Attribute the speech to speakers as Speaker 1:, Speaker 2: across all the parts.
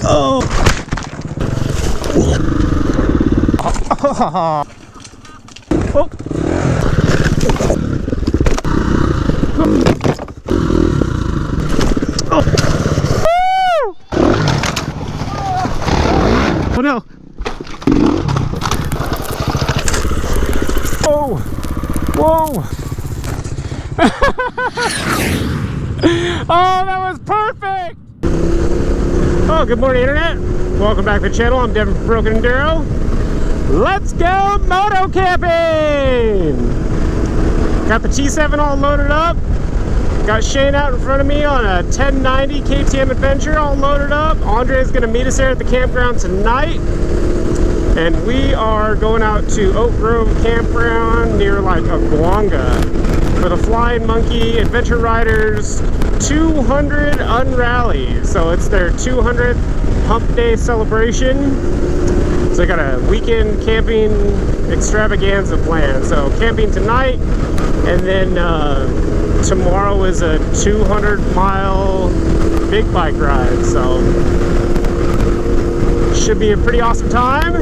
Speaker 1: Oh! Oh! Oh no! Oh! Whoa! Oh, that was perfect! Oh, good morning, Internet. Welcome back to the channel. I'm Devin from Broken Enduro. Let's go Moto Camping! Got the T7 all loaded up. Got Shane out in front of me on a 1090 KTM Adventure all loaded up. Andre's gonna meet us there at the campground tonight. And we are going out to Oak Grove Campground near like Aguanga for the Flying Monkey Adventure Riders 200 Unrally. So it's their 200th hump day celebration. So they got a weekend camping extravaganza planned. So camping tonight, and then tomorrow is a 200-mile big bike ride. So should be a pretty awesome time.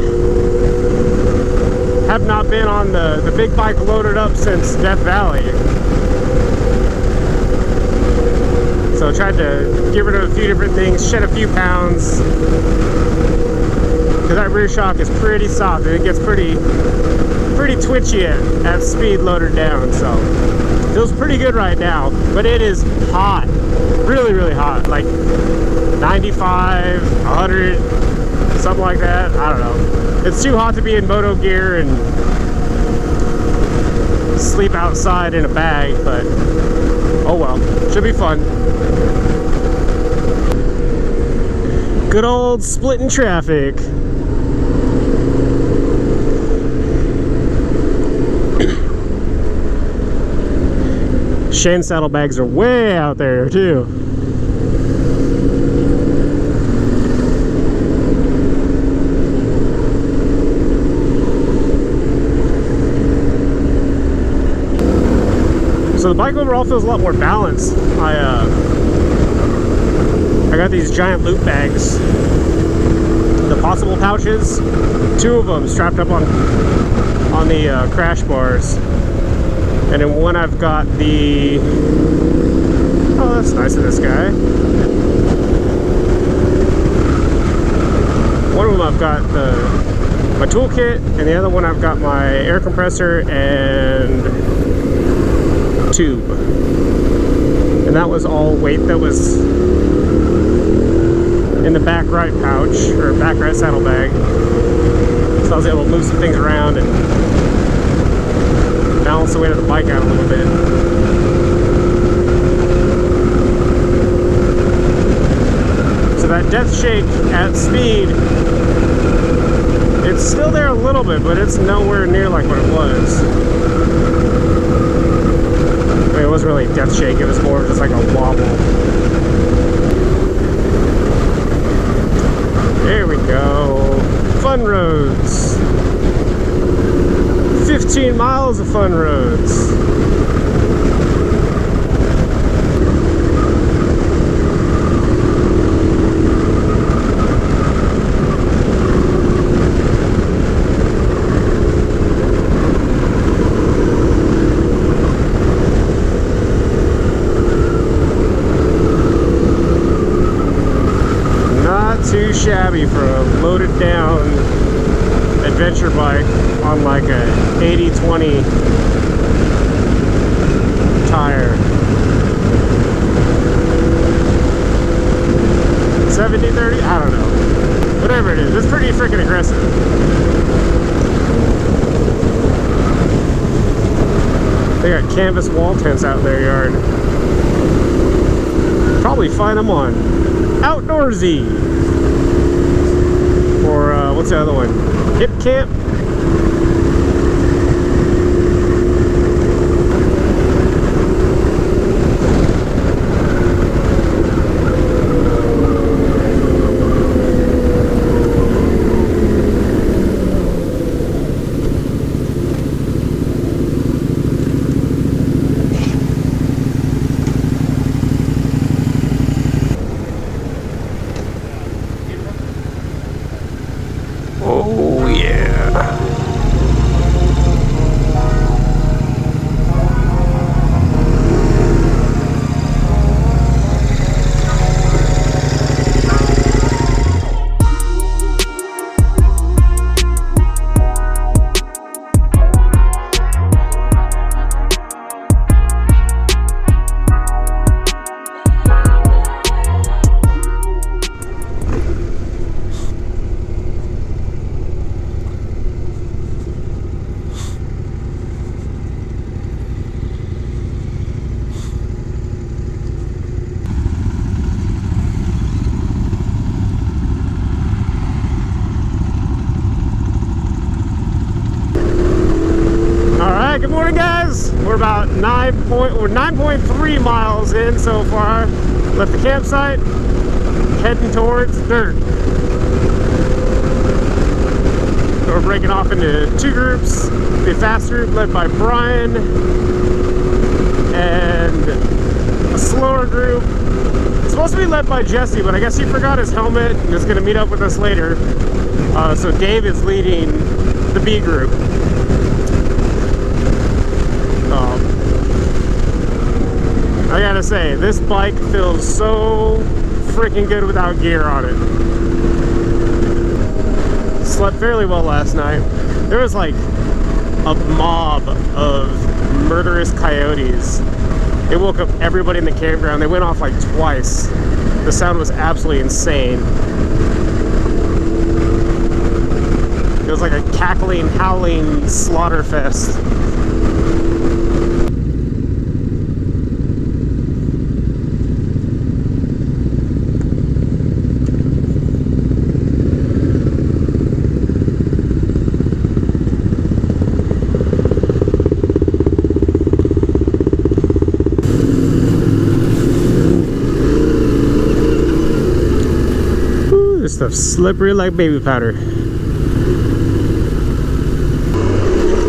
Speaker 1: Have not been on the big bike loaded up since Death Valley. So I tried to get rid of a few different things, shed a few pounds. Because that rear shock is pretty soft and it gets pretty twitchy at speed loaded down. So feels pretty good right now, but it is hot. Really, really hot. Like 95, 100, something like that. I don't know. It's too hot to be in moto gear and sleep outside in a bag, but oh well, should be fun. Good old splitting traffic. Shane's saddlebags are way out there too. So the bike overall feels a lot more balanced. I got these giant loop bags, the possible pouches, 2 of them strapped up on the crash bars, and in one I've got the, oh that's nice of this guy. One of them I've got my toolkit, and the other one I've got my air compressor and tube, and that was all weight that was in the back right pouch, or back right saddlebag. So I was able to move some things around and balance the weight of the bike out a little bit. So that death shake at speed, it's still there a little bit, but it's nowhere near like what it was. It wasn't really a death shake, it was more of just like a wobble. There we go. Fun roads. 15 miles of fun roads. Too shabby for a loaded down adventure bike on like a 80/20 tire. 70/30? I don't know. Whatever it is, it's pretty freaking aggressive. They got canvas wall tents out in their yard. Probably find them on Outdoorsy. Or what's the other one? Hip Camp? We're about 9.3 miles in so far. Left the campsite, heading towards dirt. So we're breaking off into two groups. The fast group led by Brian, and a slower group. It's supposed to be led by Jesse, but I guess he forgot his helmet and is going to meet up with us later. So Dave is leading the B group. I gotta say, this bike feels so freaking good without gear on it. Slept fairly well last night. There was like a mob of murderous coyotes. They woke up everybody in the campground. They went off like twice. The sound was absolutely insane. It was like a cackling, howling slaughter fest. This stuff's slippery like baby powder.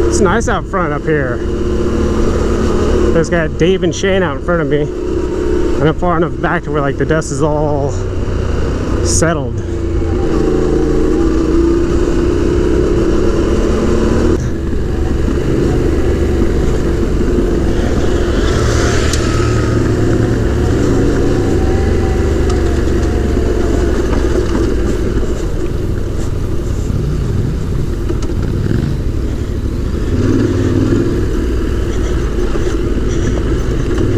Speaker 1: It's nice out front up here. There's got Dave and Shane out in front of me, and I'm far enough back to where like the dust is all settled.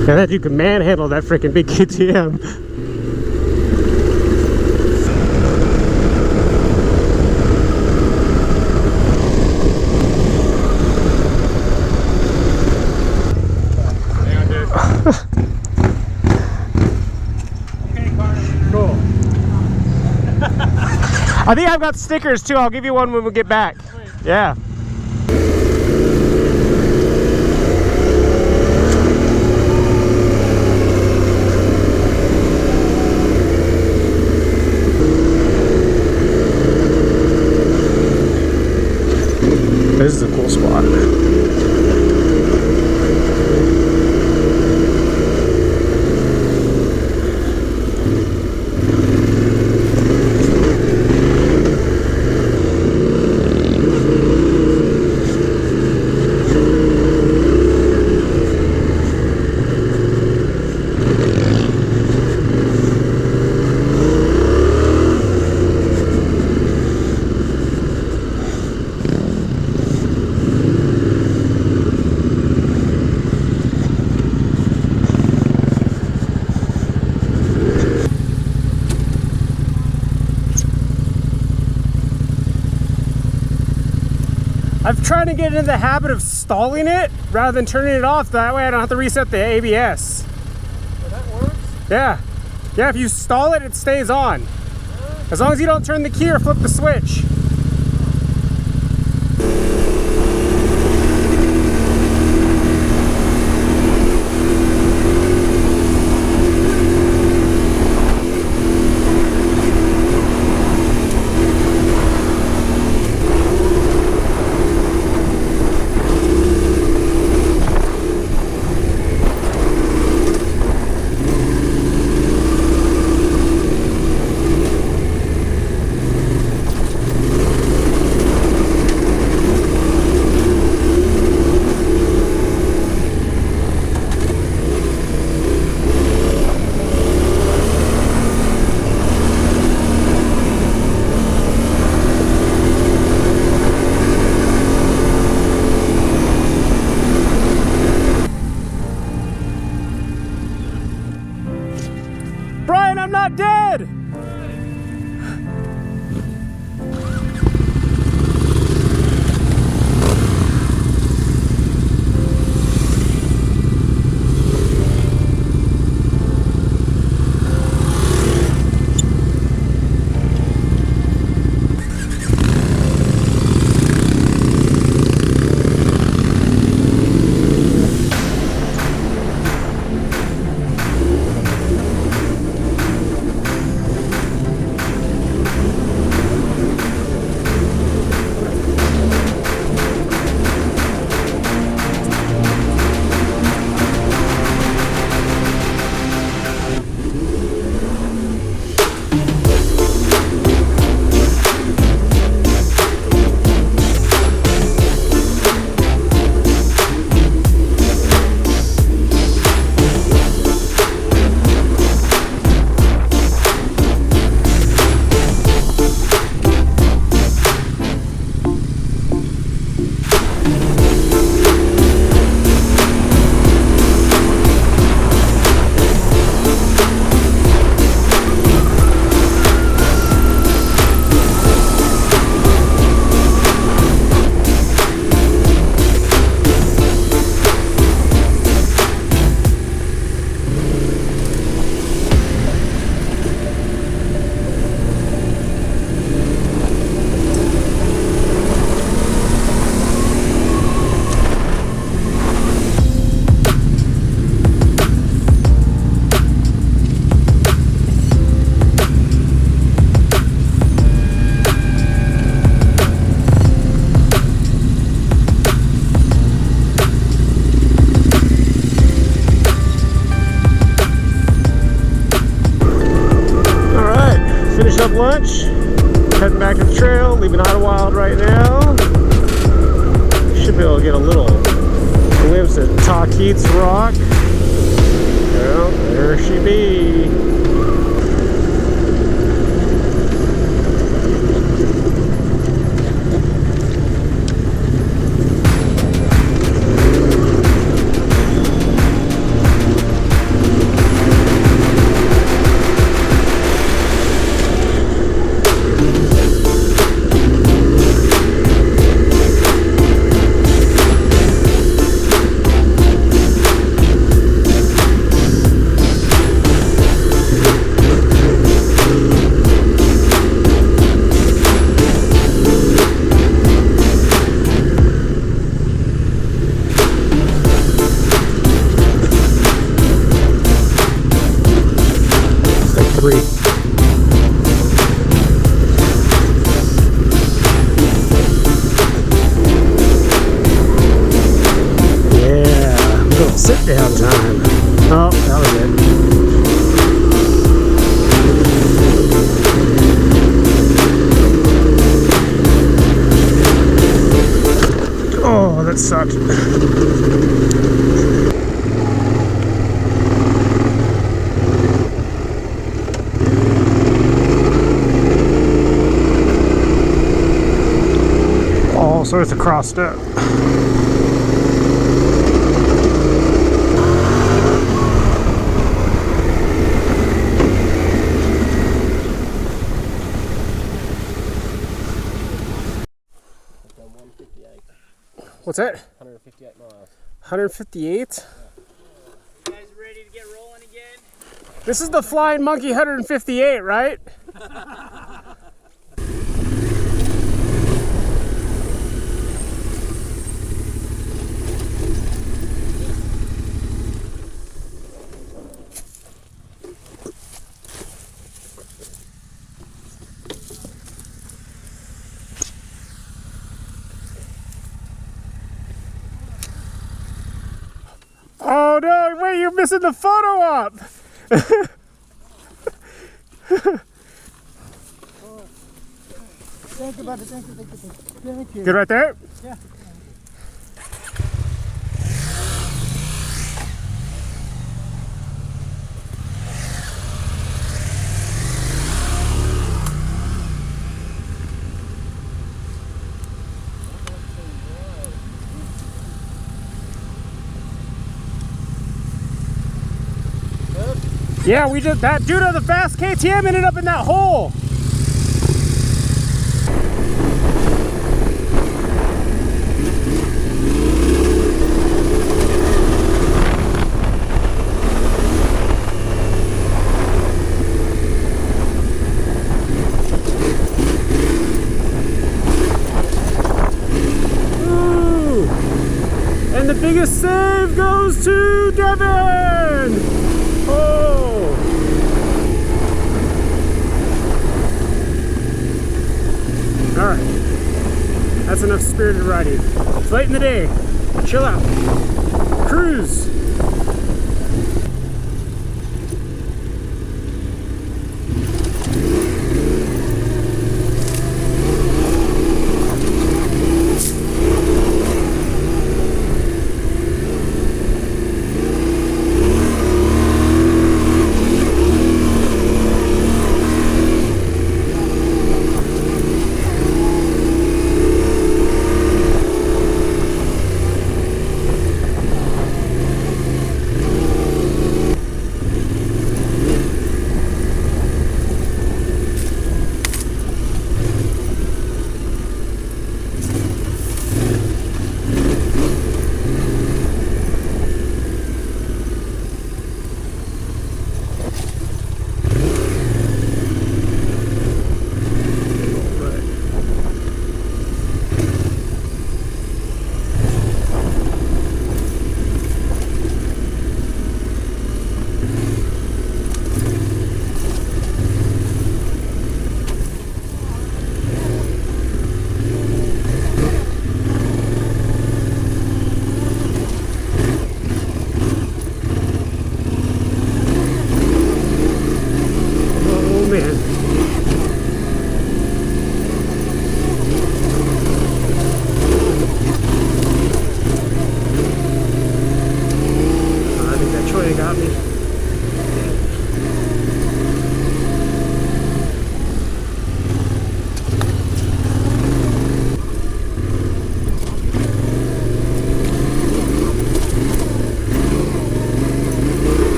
Speaker 1: And that you can manhandle that freaking big KTM. Cool. I think I've got stickers too. I'll give you one when we get back. Yeah. This is a cool spot. I'm trying to get into the habit of stalling it rather than turning it off. That way I don't have to reset the ABS.
Speaker 2: Well, that works?
Speaker 1: Yeah. Yeah, if you stall it, it stays on. As long as you don't turn the key or flip the switch. lunch. Heading back to the trail, leaving Idlewild right now. Should be able to get a little glimpse at Tahkeet's Rock. Well, there she be. Sit down time. Oh, that was it. Oh, that sucked. All sorts of crossed up. What's that?
Speaker 2: 158 miles.
Speaker 1: 158?
Speaker 3: You guys ready to get rolling again?
Speaker 1: This is the Flying Monkey 158, right? Oh no, wait, you're missing the photo op!
Speaker 2: Thank you, buddy. Thank you.
Speaker 1: Good right there?
Speaker 2: Yeah.
Speaker 1: Yeah, we just, that dude on the fast KTM ended up in that hole. Ooh. And the biggest save goes to Devin. Oh. Alright. That's enough spirited riding. It's late in the day. Chill out. Cruise.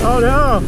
Speaker 1: Oh no!